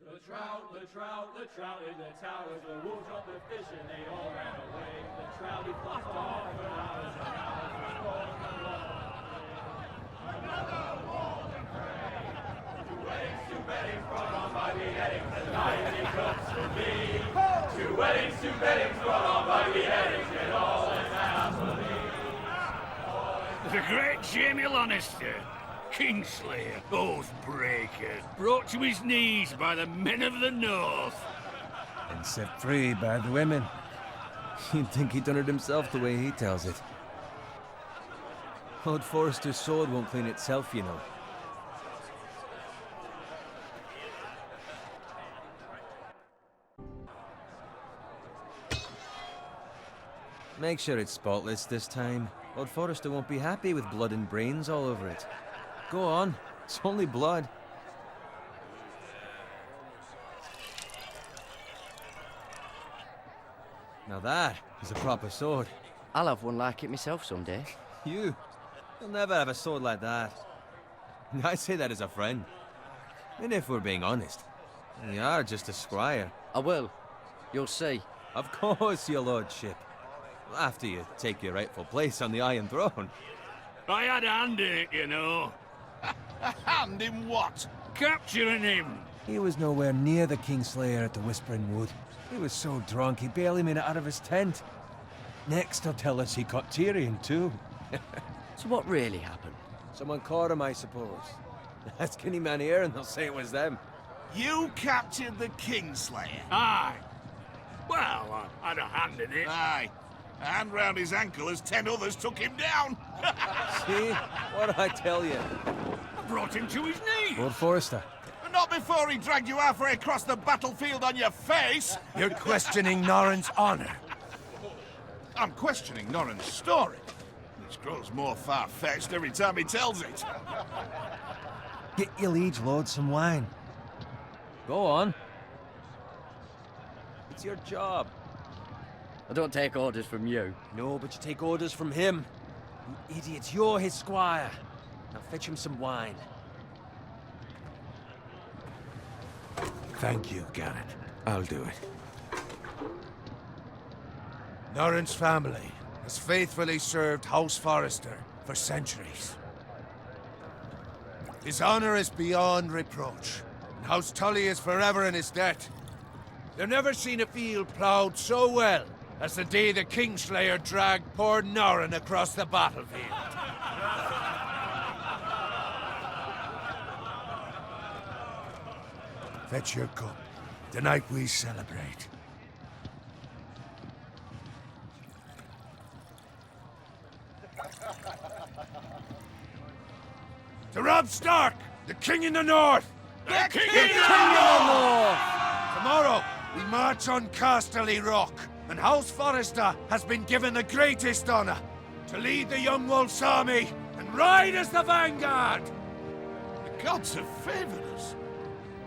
The trout in the towers, the wolves dropped the fish and they all ran away. The trout he flopped off for hours and hours before the another wall to pray. Two weddings brought on by beheadings, and 90 cups for me. Two weddings brought on by beheadings, and all is happily. The great Jamie Lannister, Kingslayer, Oathbreaker, brought to his knees by the men of the North. And set free by the women. You'd think he'd done it himself the way he tells it. Lord Forrester's sword won't clean itself, you know. Make sure it's spotless this time. Lord Forrester won't be happy with blood and brains all over it. Go on, it's only blood. Now that is a proper sword. I'll have one like it myself someday. You'll never have a sword like that. I say that as a friend. And if we're being honest, you are just a squire. I will. You'll see. Of course, your lordship. After you take your rightful place on the Iron Throne. I had a hand in it, you know. A hand in what? Capturing him. He was nowhere near the Kingslayer at the Whispering Wood. He was so drunk he barely made it out of his tent. Next he'll tell us he caught Tyrion too. So what really happened? Someone caught him, I suppose. Ask any man here and they'll say it was them. You captured the Kingslayer? Aye. Well, I had a hand in it. Aye. A hand round his ankle as 10 others took him down. See? What'd I tell you? I brought him to his knees. Lord Forrester. Not before he dragged you halfway across the battlefield on your face. You're questioning Norrin's honor. I'm questioning Norrin's story, which grows more far-fetched every time he tells it. Get your liege lord some wine. Go on. It's your job. I don't take orders from you. No, but you take orders from him. You idiots, you're his squire. Now fetch him some wine. Thank you, Gared. I'll do it. Norrin's family has faithfully served House Forrester for centuries. His honor is beyond reproach, and House Tully is forever in his debt. They've never seen a field ploughed so well as the day the Kingslayer dragged poor Norrin across the battlefield. Fetch your cup. Tonight we celebrate. To Robb Stark, the King in the North! The King in the North! Tomorrow, we march on Casterly Rock, and House Forrester has been given the greatest honor to lead the Young Wolf's army and ride as the vanguard! The gods have favored us.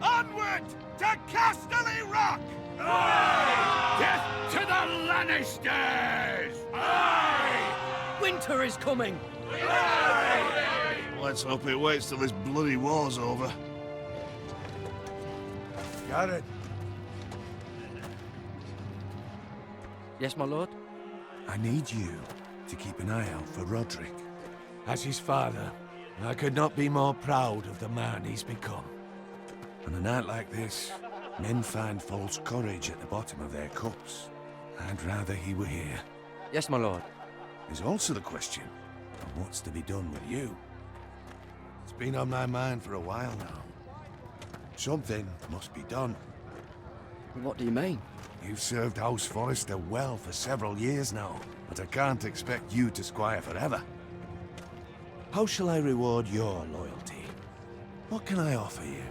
Onward to Casterly Rock! Aye! Death to the Lannisters! Aye! Winter is coming! Aye! Let's hope it waits till this bloody war's over. Got it. Yes, my lord? I need you to keep an eye out for Roderick. As his father, I could not be more proud of the man he's become. On a night like this, men find false courage at the bottom of their cups. I'd rather he were here. Yes, my lord. There's also the question of what's to be done with you. It's been on my mind for a while now. Something must be done. What do you mean? You've served House Forrester well for several years now, but I can't expect you to squire forever. How shall I reward your loyalty? What can I offer you?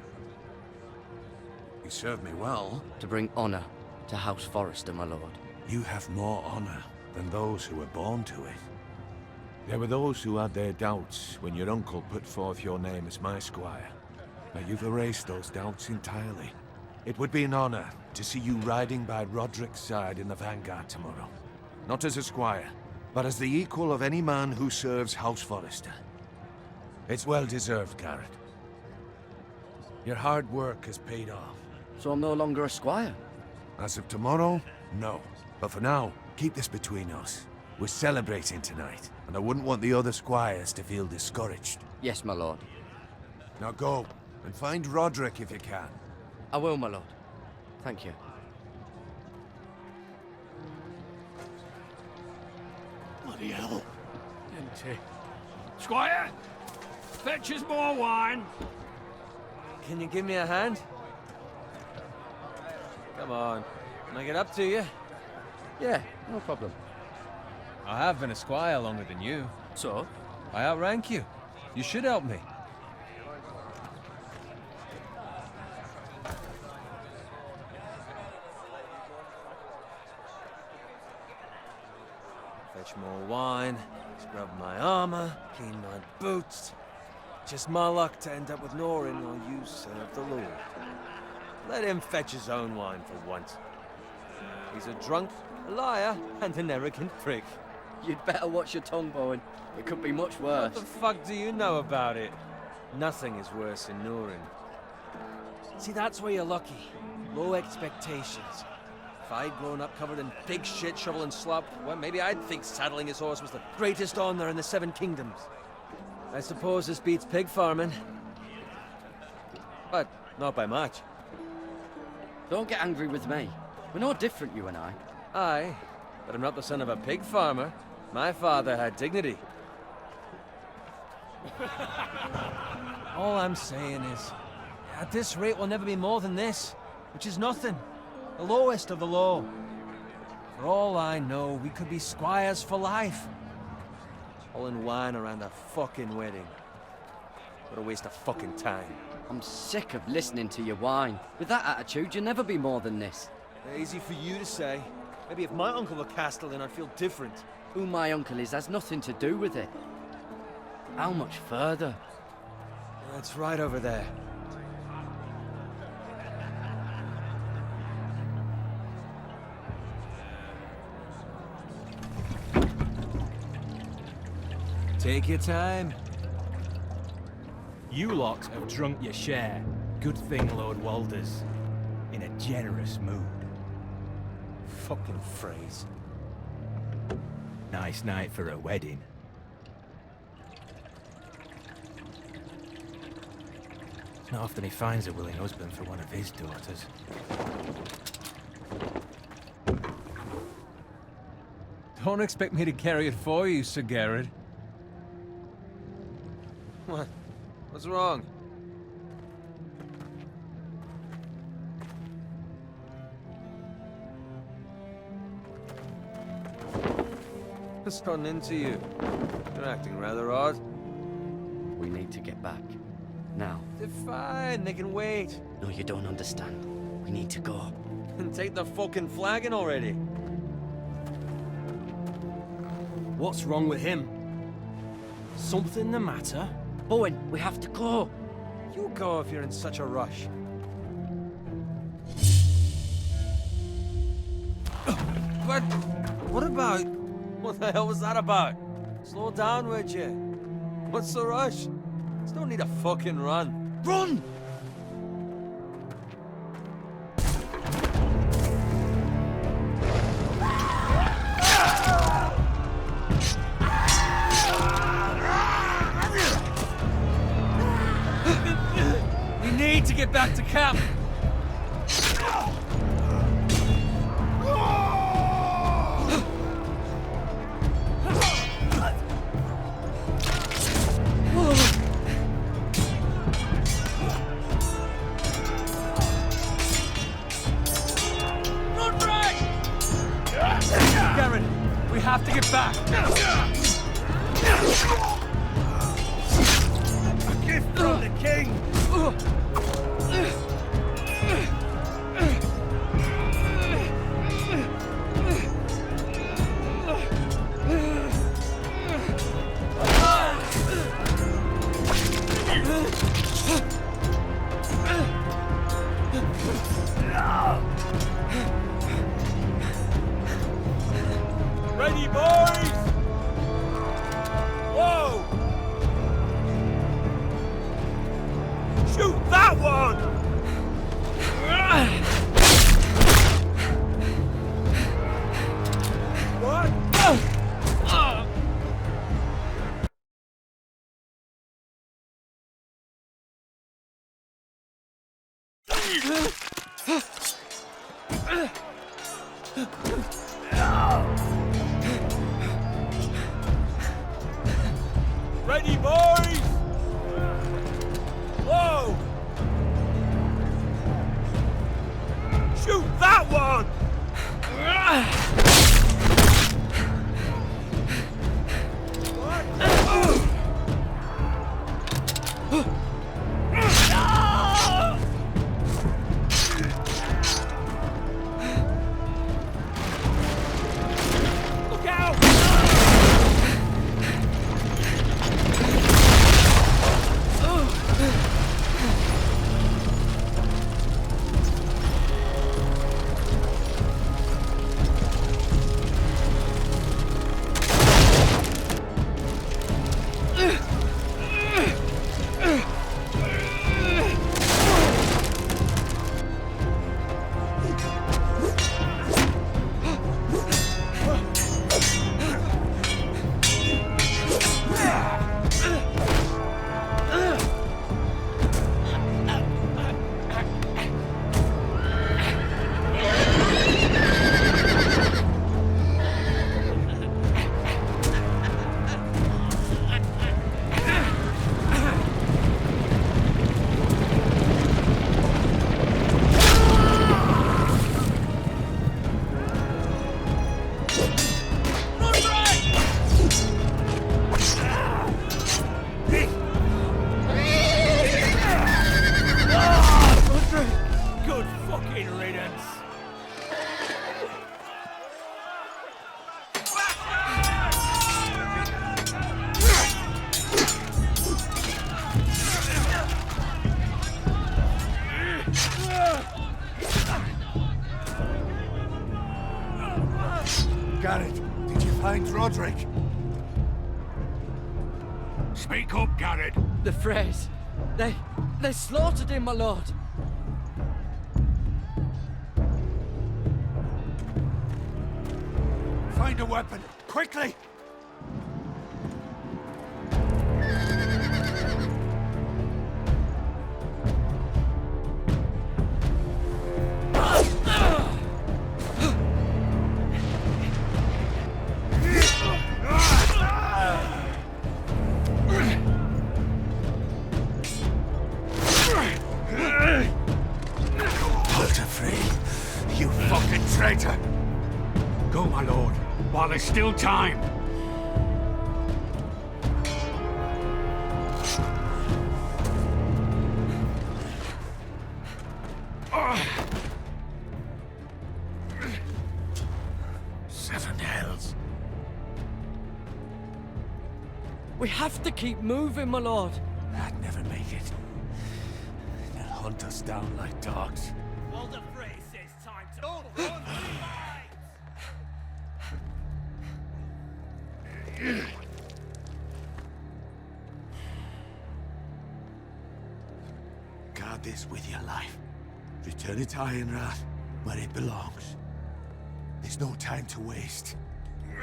You served me well. To bring honor to House Forrester, my lord. You have more honor than those who were born to it. There were those who had their doubts when your uncle put forth your name as my squire. But you've erased those doubts entirely. It would be an honor to see you riding by Roderick's side in the vanguard tomorrow. Not as a squire, but as the equal of any man who serves House Forrester. It's well deserved, Gared. Your hard work has paid off. So I'm no longer a squire? As of tomorrow, no. But for now, keep this between us. We're celebrating tonight, and I wouldn't want the other squires to feel discouraged. Yes, my lord. Now go, and find Roderick if you can. I will, my lord. Thank you. Bloody hell. Empty. Squire! Fetch us more wine! Can you give me a hand? Come on. Can I get up to you? Yeah, no problem. I have been a squire longer than you. So? I outrank you. You should help me. Fetch more wine, scrub my armor, clean my boots. Just my luck to end up with Norin while you serve the Lord. Let him fetch his own wine for once. He's a drunk, a liar, and an arrogant prick. You'd better watch your tongue, Bowen. It could be much worse. What the fuck do you know about it? Nothing is worse than Norin. See, that's where you're lucky. Low expectations. If I'd grown up covered in pig shit, shovel and slop, well, maybe I'd think saddling his horse was the greatest honor in the Seven Kingdoms. I suppose this beats pig farming. But not by much. Don't get angry with me. We're no different, you and I. Aye, but I'm not the son of a pig farmer. My father had dignity. All I'm saying is, at this rate we'll never be more than this, which is nothing. The lowest of the low. For all I know, we could be squires for life. Pulling wine around a fucking wedding. What a waste of fucking time. I'm sick of listening to your whine. With that attitude, you'll never be more than this. Easy for you to say. Maybe if my uncle were Castellan, I'd feel different. Who my uncle is has nothing to do with it. How much further? That's right over there. Take your time. You lot have drunk your share. Good thing Lord Walder's in a generous mood. Fucking phrase. Nice night for a wedding. It's not often he finds a willing husband for one of his daughters. Don't expect me to carry it for you, Sir Gared. What? What's wrong? What's gotten into you? You're acting rather odd. We need to get back. Now. They're fine, they can wait. No, you don't understand. We need to go. And take the fucking flagon already. What's wrong with him? Something the matter? Bowen, we have to go. You go if you're in such a rush. But what about? What the hell was that about? Slow down, would you? What's the rush? There's no need to fucking run. Run! We need to get back to camp. We have to get back! A gift from the king! Ready, boys! Whoa! Shoot that one! Ready, boys! Whoa! Shoot that one! Look out! Good fucking riddance! Gared, did you find Roderick? Speak up, Gared. The Freys. They slaughtered him, my lord. Find a weapon, quickly! You fucking traitor! Go, my lord, while there's still time. Seven hells. We have to keep moving, my lord. I'd never make it. They'll hunt us down like dogs. Well, the phrase says time to... Don't run, Guard this with your life. Return it to Ironrath, where it belongs. There's no time to waste.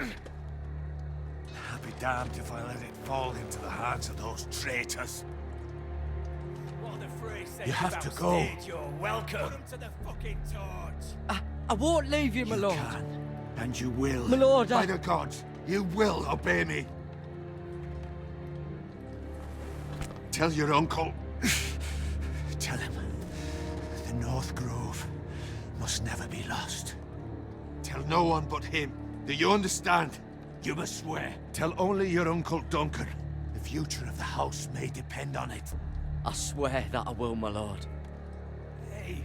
I'll be damned if I let it fall into the hands of those traitors. What the phrase says You have about to go. stage, you're welcome. Put him to the fucking torch. I won't leave you, my You lord. can, and you will. My lord, By the gods, you will obey me. Tell your uncle. Tell him, the North Grove must never be lost. Tell no one but him. Do you understand? You must swear. Tell only your Uncle Duncan. The future of the house may depend on it. I swear that I will, my lord. Hey,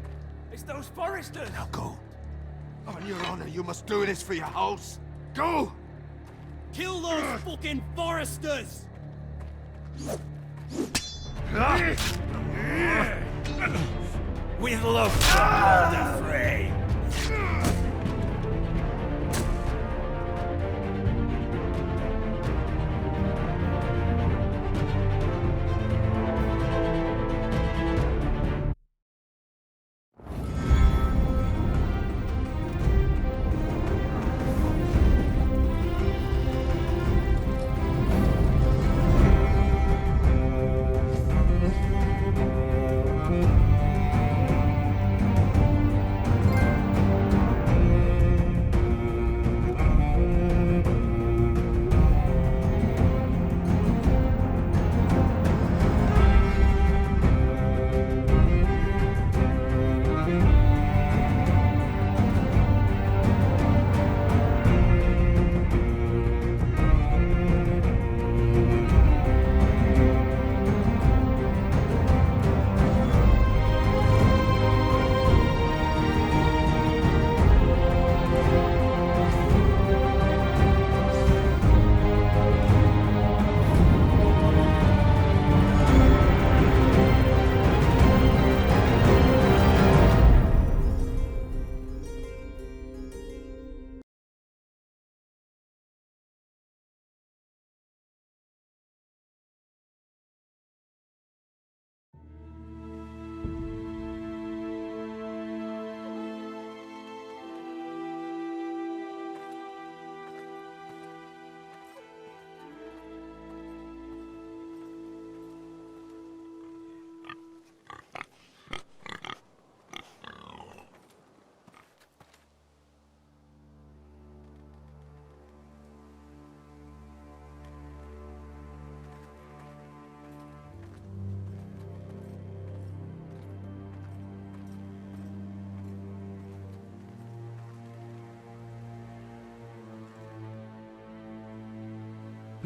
it's those Forresters. Now go. On your honor, you must do this for your house. Go! Kill those fucking Forresters. With love from all the Frey.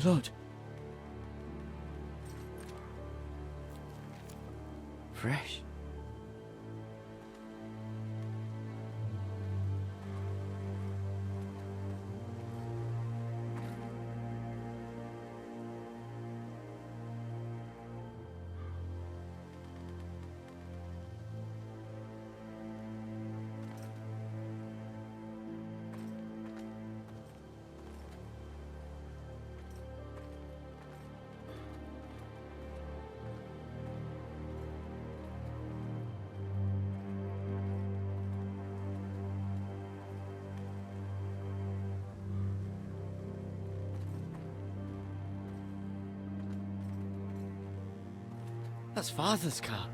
Blood. Fresh. That's Father's car.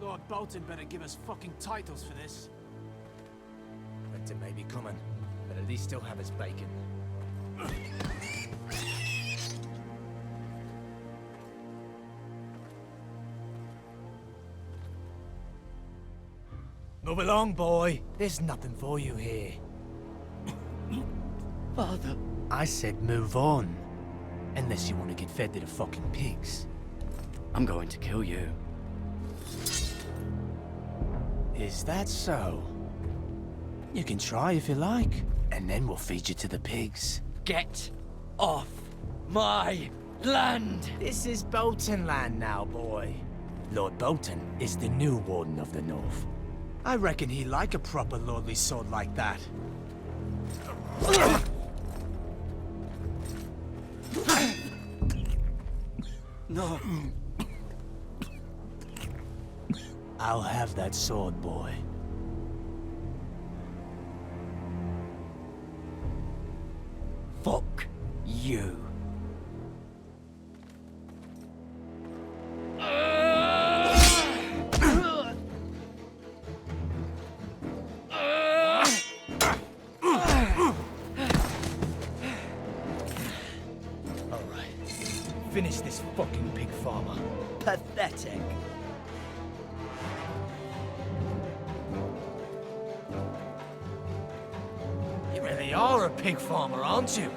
Lord Bolton better give us fucking titles for this. Winter may be coming, but at least still have his bacon. Move along, boy. There's nothing for you here. Father. I said move on. Unless you want to get fed to the fucking pigs. I'm going to kill you. Is that so? You can try if you like, and then we'll feed you to the pigs. Get off my land! This is Bolton land now, boy. Lord Bolton is the new Warden of the North. I reckon he like a proper lordly sword like that. No. I'll have that sword, boy. Fuck you. Finish this fucking pig farmer. Pathetic. You really are a pig farmer, aren't you?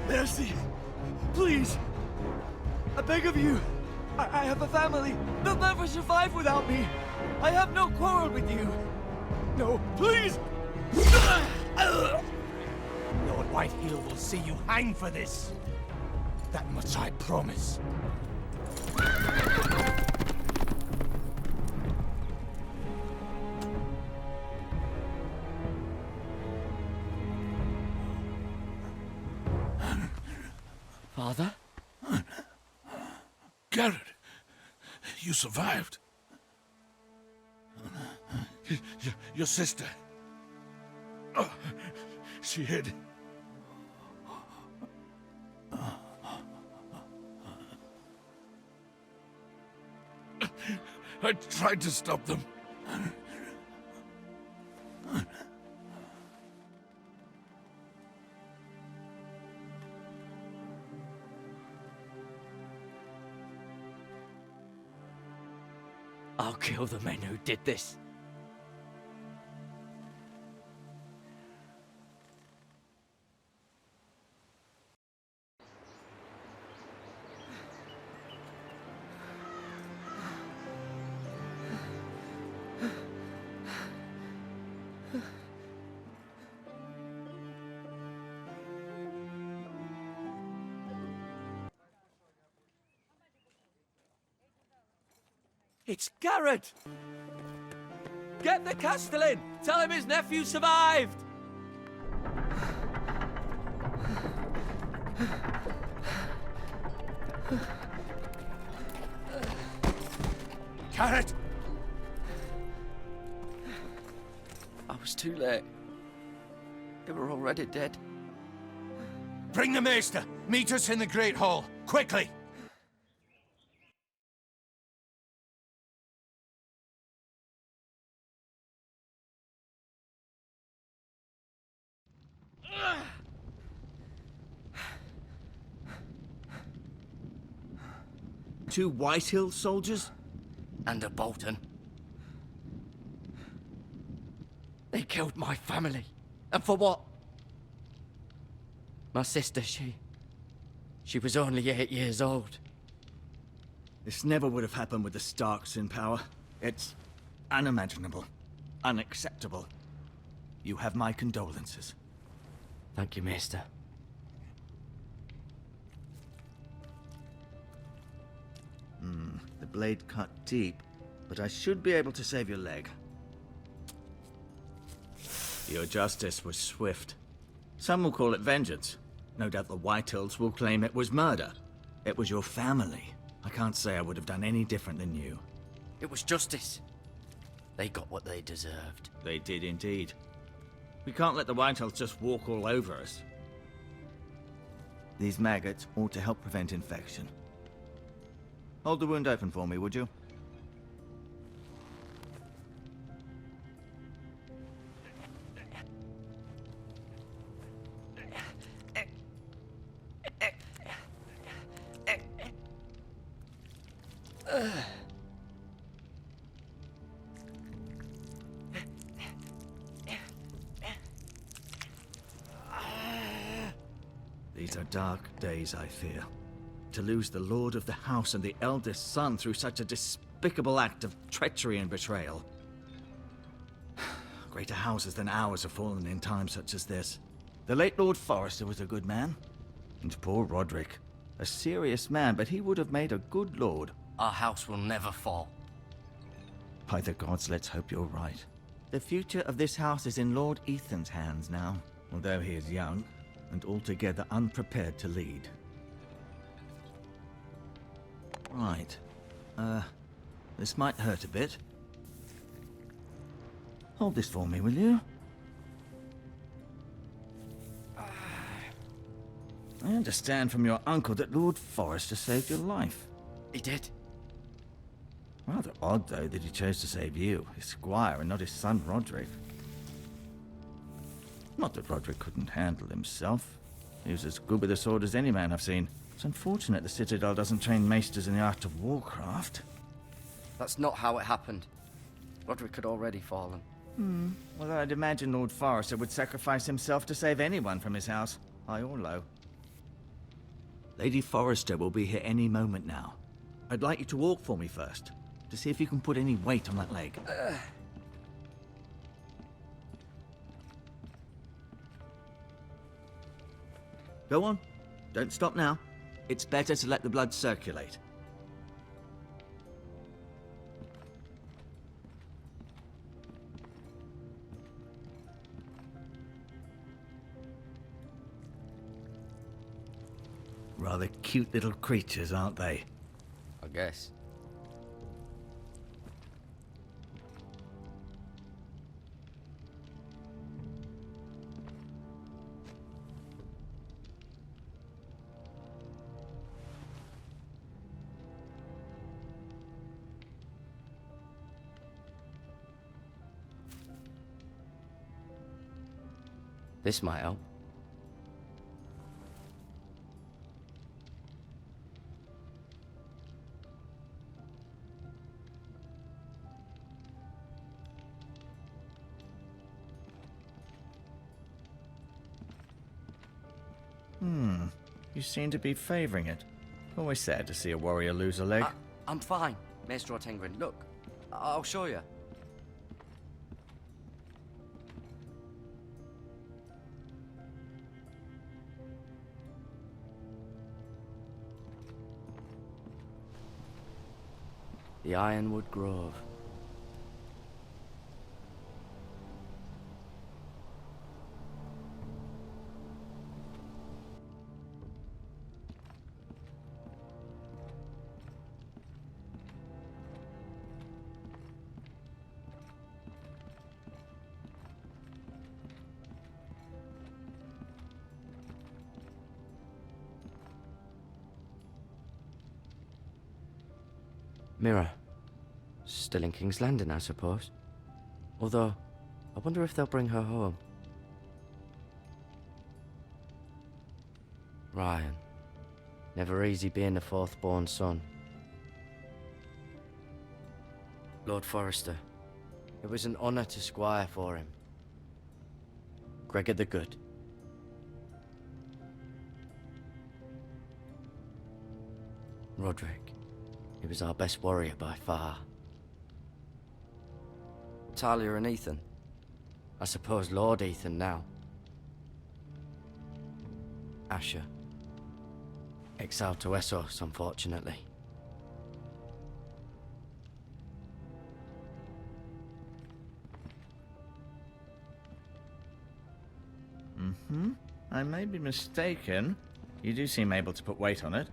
Mercy! Please! I beg of you! I have a family! They'll never survive without me! I have no quarrel with you! No, please! Lord Whitehill will see you hang for this. That much I promise. Father? Gared, you survived. Your sister. Oh, she hid. I tried to stop them. I'll kill the men who did this. It's Gared! Get the Castellan! Tell him his nephew survived! Gared! I was too late. They were already dead. Bring the maester! Meet us in the Great Hall, quickly! Two Whitehill soldiers? And a Bolton. They killed my family. And for what? My sister, she was only 8 years old. This never would have happened with the Starks in power. It's unimaginable. Unacceptable. You have my condolences. Thank you, Maester. The blade cut deep, but I should be able to save your leg. Your justice was swift. Some will call it vengeance. No doubt the Whitehills will claim it was murder. It was your family. I can't say I would have done any different than you. It was justice. They got what they deserved. They did indeed. We can't let the Whitehills just walk all over us. These maggots ought to help prevent infection. Hold the wound open for me, would you? These are dark days, I fear. To lose the Lord of the House and the eldest son through such a despicable act of treachery and betrayal. Greater houses than ours have fallen in times such as this. The late Lord Forrester was a good man. And poor Roderick. A serious man, but he would have made a good lord. Our house will never fall. By the gods, let's hope you're right. The future of this house is in Lord Ethan's hands now, although he is young and altogether unprepared to lead. Right. This might hurt a bit. Hold this for me, will you? I understand from your uncle that Lord Forrester saved your life. He did. Rather odd, though, that he chose to save you, his squire, and not his son Roderick. Not that Roderick couldn't handle himself. He was as good with a sword as any man I've seen. It's unfortunate the Citadel doesn't train maesters in the art of warcraft. That's not how it happened. Roderick had already fallen. Well, I'd imagine Lord Forrester would sacrifice himself to save anyone from his house, high or low. Lady Forrester will be here any moment now. I'd like you to walk for me first, to see if you can put any weight on that leg. Go on. Don't stop now. It's better to let the blood circulate. Rather cute little creatures, aren't they? I guess. This might help. You seem to be favoring it. Always sad to see a warrior lose a leg. I'm fine, Maester Ortengrin. Look, I'll show you. The Ironwood Grove. Mirror. Still in King's Landing, I suppose. Although, I wonder if they'll bring her home. Ryan. Never easy being the fourth-born son. Lord Forrester. It was an honour to squire for him. Gregor the Good. Roderick. He was our best warrior by far. Talia and Ethan. I suppose Lord Ethan now. Asher. Exiled to Essos, unfortunately. I may be mistaken. You do seem able to put weight on it.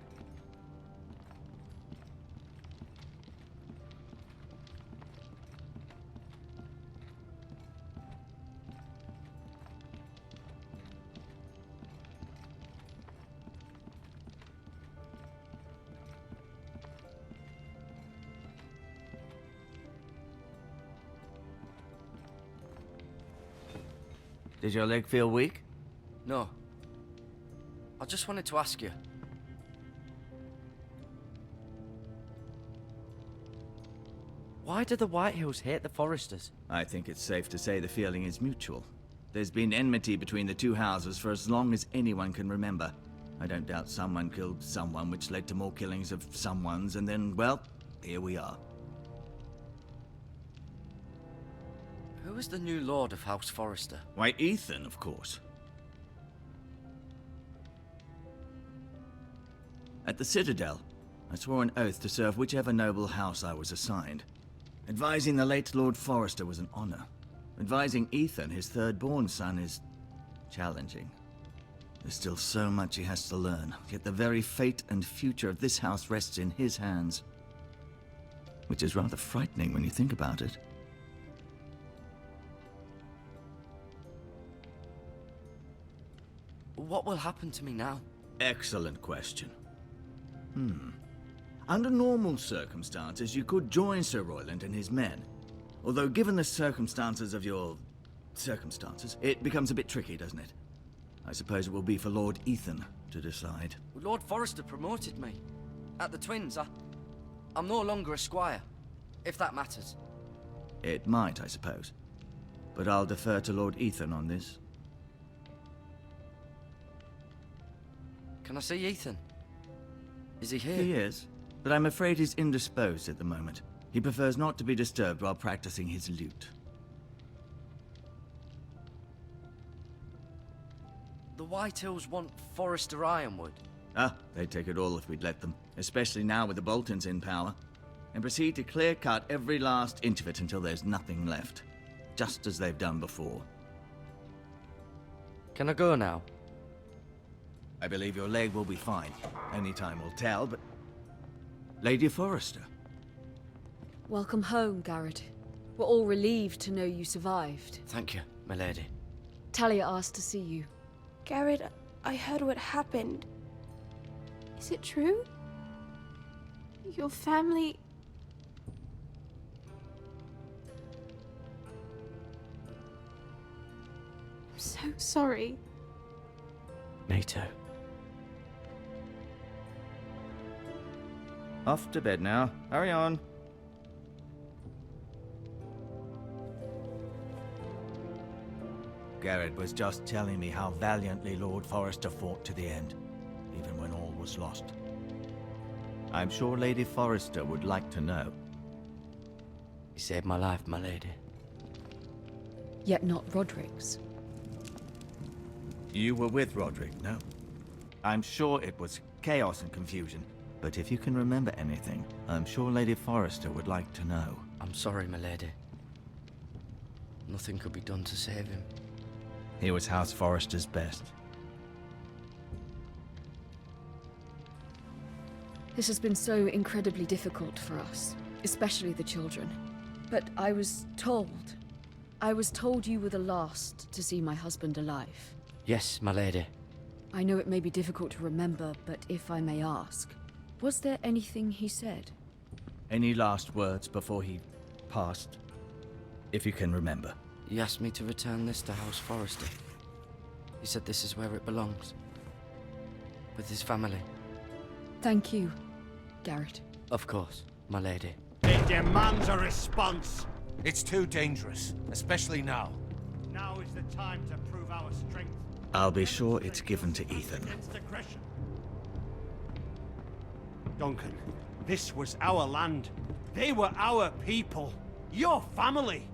Did your leg feel weak? No. I just wanted to ask you. Why do the Whitehills hate the Forresters? I think it's safe to say the feeling is mutual. There's been enmity between the two houses for as long as anyone can remember. I don't doubt someone killed someone, which led to more killings of someones, and then, well, here we are. Who is the new Lord of House Forrester? Why, Ethan, of course. At the Citadel, I swore an oath to serve whichever noble house I was assigned. Advising the late Lord Forrester was an honor. Advising Ethan, his third-born son, is challenging. There's still so much he has to learn, yet the very fate and future of this house rests in his hands. Which is rather frightening when you think about it. What will happen to me now? Excellent question. Under normal circumstances, you could join Sir Royland and his men. Although, given the circumstances of your circumstances, it becomes a bit tricky, doesn't it? I suppose it will be for Lord Ethan to decide. Lord Forrester promoted me. At the Twins, I'm no longer a squire, if that matters. It might, I suppose. But I'll defer to Lord Ethan on this. Can I see Ethan? Is he here? He is, but I'm afraid he's indisposed at the moment. He prefers not to be disturbed while practicing his lute. The Whitehills want Forrester Ironwood. Ah, they'd take it all if we'd let them, especially now with the Boltons in power, and proceed to clear-cut every last inch of it until there's nothing left, just as they've done before. Can I go now? I believe your leg will be fine. Only time will tell, but... Lady Forrester. Welcome home, Gared. We're all relieved to know you survived. Thank you, my lady. Talia asked to see you. Gared, I heard what happened. Is it true? Your family... I'm so sorry. Me too. Off to bed now. Hurry on. Gared was just telling me how valiantly Lord Forrester fought to the end, even when all was lost. I'm sure Lady Forrester would like to know. You saved my life, my lady. Yet not Roderick's. You were with Roderick, no? I'm sure it was chaos and confusion. But if you can remember anything, I'm sure Lady Forrester would like to know. I'm sorry, my lady. Nothing could be done to save him. He was House Forrester's best. This has been so incredibly difficult for us, especially the children. But I was told you were the last to see my husband alive. Yes, my lady. I know it may be difficult to remember, but if I may ask, was there anything he said? Any last words before he passed? If you can remember. He asked me to return this to House Forrester. He said this is where it belongs. With his family. Thank you, Gared. Of course, my lady. It demands a response. It's too dangerous, especially now. Now is the time to prove our strength. I'll be sure it's given to Ethan. Against aggression. Duncan, this was our land. They were our people. Your family.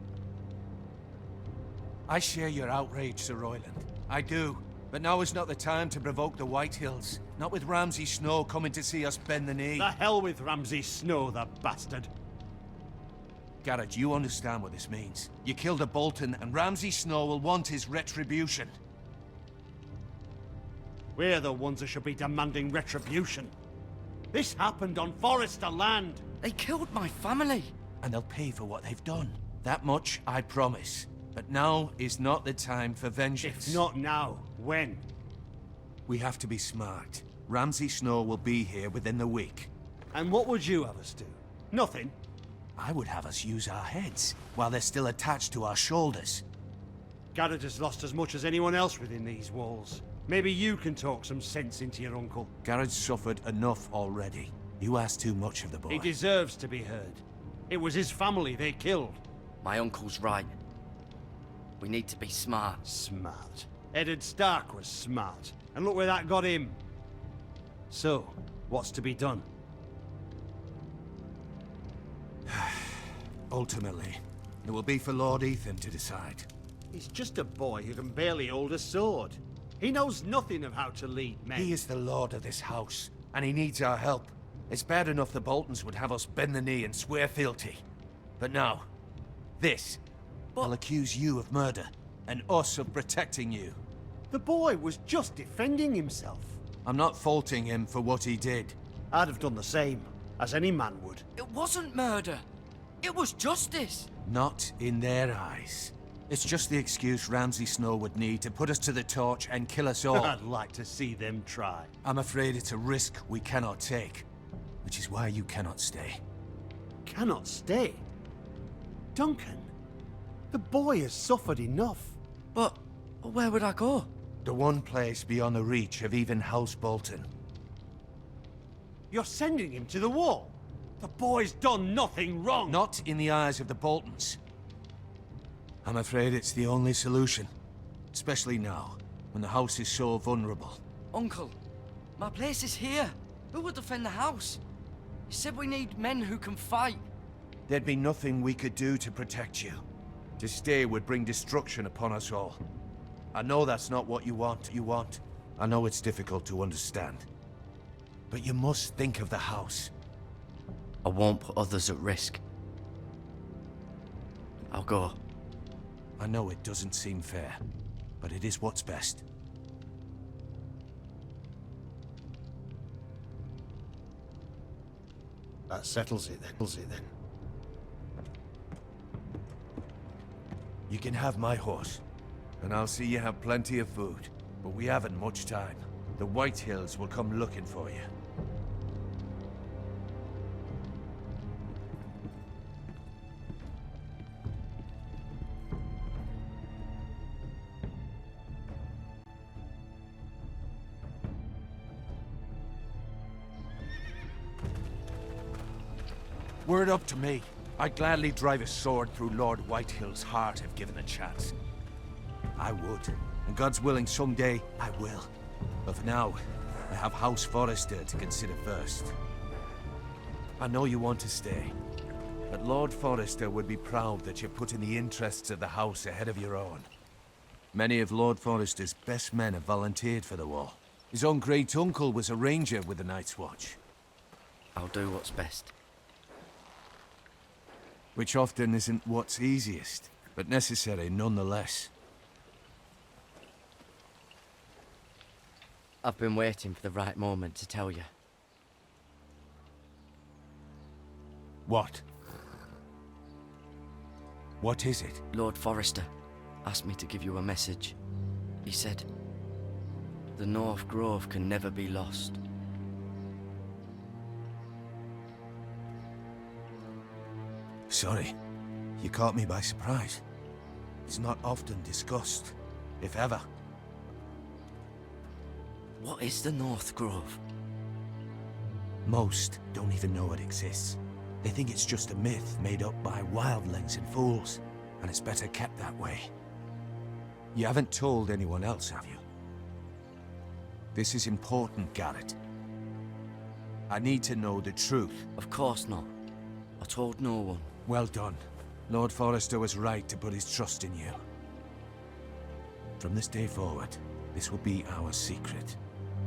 I share your outrage, Sir Royland. I do. But now is not the time to provoke the Whitehills. Not with Ramsay Snow coming to see us bend the knee. The hell with Ramsay Snow, the bastard. Gared, you understand what this means. You killed a Bolton, and Ramsay Snow will want his retribution. We're the ones that should be demanding retribution. This happened on Forrester land. They killed my family. And they'll pay for what they've done. That much I promise. But now is not the time for vengeance. If not now, when? We have to be smart. Ramsay Snow will be here within the week. And what would you have us do? Nothing. I would have us use our heads, while they're still attached to our shoulders. Gared has lost as much as anyone else within these walls. Maybe you can talk some sense into your uncle. Gared's suffered enough already. You ask too much of the boy. He deserves to be heard. It was his family they killed. My uncle's right. We need to be smart. Smart. Eddard Stark was smart. And look where that got him. So, what's to be done? Ultimately, it will be for Lord Ethan to decide. He's just a boy who can barely hold a sword. He knows nothing of how to lead men. He is the lord of this house, and he needs our help. It's bad enough the Boltons would have us bend the knee and swear fealty. But now, this. I'll accuse you of murder, and us of protecting you. The boy was just defending himself. I'm not faulting him for what he did. I'd have done the same, as any man would. It wasn't murder. It was justice. Not in their eyes. It's just the excuse Ramsay Snow would need to put us to the torch and kill us all. I'd like to see them try. I'm afraid it's a risk we cannot take, which is why you cannot stay. Cannot stay? Duncan, the boy has suffered enough. But where would I go? The one place beyond the reach of even House Bolton. You're sending him to the wall? The boy's done nothing wrong. Not in the eyes of the Boltons. I'm afraid it's the only solution. Especially now, when the house is so vulnerable. Uncle, my place is here. Who will defend the house? You said we need men who can fight. There'd be nothing we could do to protect you. To stay would bring destruction upon us all. I know that's not what you want. I know it's difficult to understand. But you must think of the house. I won't put others at risk. I'll go. I know it doesn't seem fair, but it is what's best. That settles it then. You can have my horse, and I'll see you have plenty of food. But we haven't much time. The Whitehills will come looking for you. Were it up to me, I'd gladly drive a sword through Lord Whitehill's heart if given a chance. I would, and God's willing someday I will. But for now, I have House Forrester to consider first. I know you want to stay, but Lord Forrester would be proud that you're putting the interests of the house ahead of your own. Many of Lord Forrester's best men have volunteered for the war. His own great-uncle was a ranger with the Night's Watch. I'll do what's best. Which often isn't what's easiest, but necessary nonetheless. I've been waiting for the right moment to tell you. What? What is it? Lord Forrester asked me to give you a message. He said, the North Grove can never be lost. Sorry, you caught me by surprise. It's not often discussed, if ever. What is the North Grove? Most don't even know it exists. They think it's just a myth made up by wildlings and fools, and it's better kept that way. You haven't told anyone else, have you? This is important, Gared. I need to know the truth. Of course not. I told no one. Well done. Lord Forrester was right to put his trust in you. From this day forward, this will be our secret.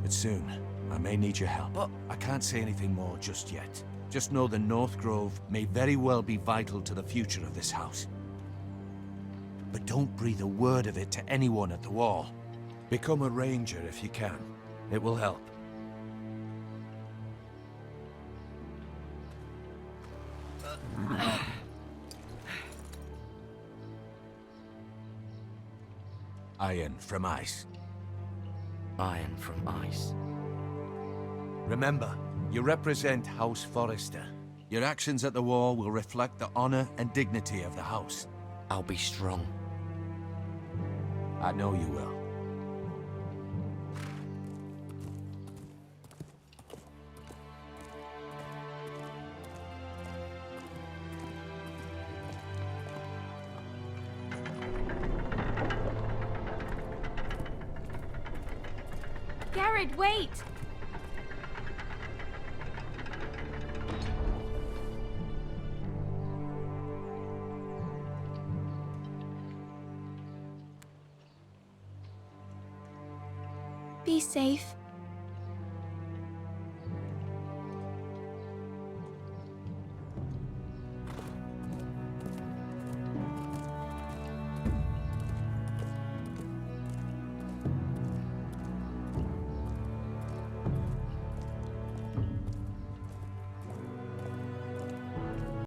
But soon, I may need your help. But I can't say anything more just yet. Just know the North Grove may very well be vital to the future of this house. But don't breathe a word of it to anyone at the Wall. Become a ranger if you can. It will help. Iron from ice. Iron from ice. Remember, you represent House Forrester. Your actions at the Wall will reflect the honor and dignity of the house. I'll be strong. I know you will. Gared, wait! Be safe.